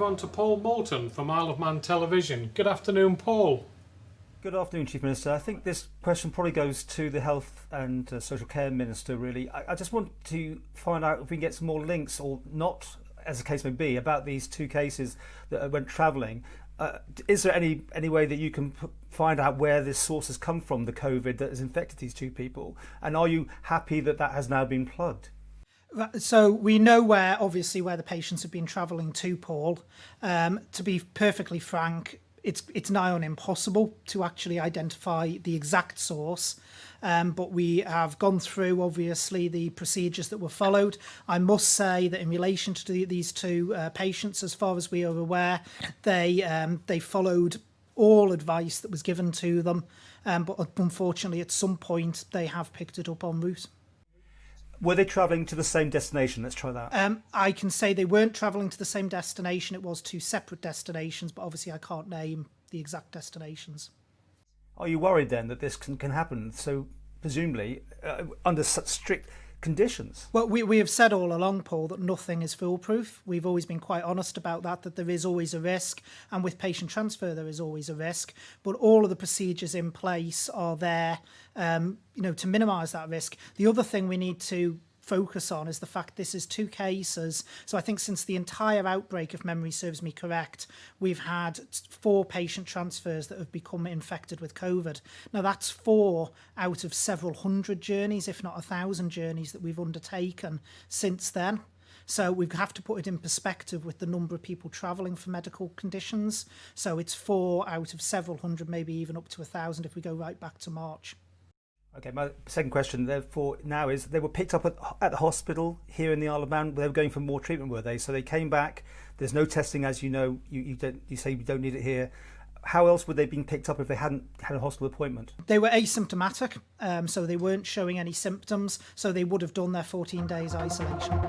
move on to Paul Moulton from Isle of Man Television. Good afternoon, Paul. Good afternoon, Chief Minister. I think this question probably goes to the Health and Social Care Minister, really. I just want to find out if we can get some more links, or not, as the case may be, about these two cases that went travelling. Is there any way that you can find out where this source has come from, the COVID that has infected these two people? And are you happy that that has now been plugged? So we know where the patients have been travelling to, Paul. To be perfectly frank, it's nigh on impossible to actually identify the exact source. But we have gone through, obviously, the procedures that were followed. I must say that in relation to these two patients, as far as we are aware, they followed all advice that was given to them. But unfortunately, at some point, they have picked it up en route. Were they travelling to the same destination? Let's try that. I can say they weren't travelling to the same destination. It was two separate destinations, but obviously I can't name the exact destinations. Are you worried then that this can happen, so presumably under such strict conditions? Well, we have said all along, Paul, that nothing is foolproof. We've always been quite honest about that there is always a risk, and with patient transfer there is always a risk, but all of the procedures in place are there to minimise that risk. The other thing we need to focus on is the fact this is two cases. So I think since the entire outbreak, if memory serves me correct, we've had 4 patient transfers that have become infected with COVID. Now that's 4 out of several hundred journeys, if not 1,000 journeys that we've undertaken since then. So we have to put it in perspective with the number of people travelling for medical conditions. So it's 4 out of several hundred, maybe even up to 1,000 if we go right back to March. Okay, my second question therefore now is, they were picked up at the hospital here in the Isle of Man. They were going for more treatment, were they? So they came back. There's no testing, as you know. You say you don't need it here. How else would they have been picked up if they hadn't had a hospital appointment? They were asymptomatic, so they weren't showing any symptoms. So they would have done their 14 days isolation.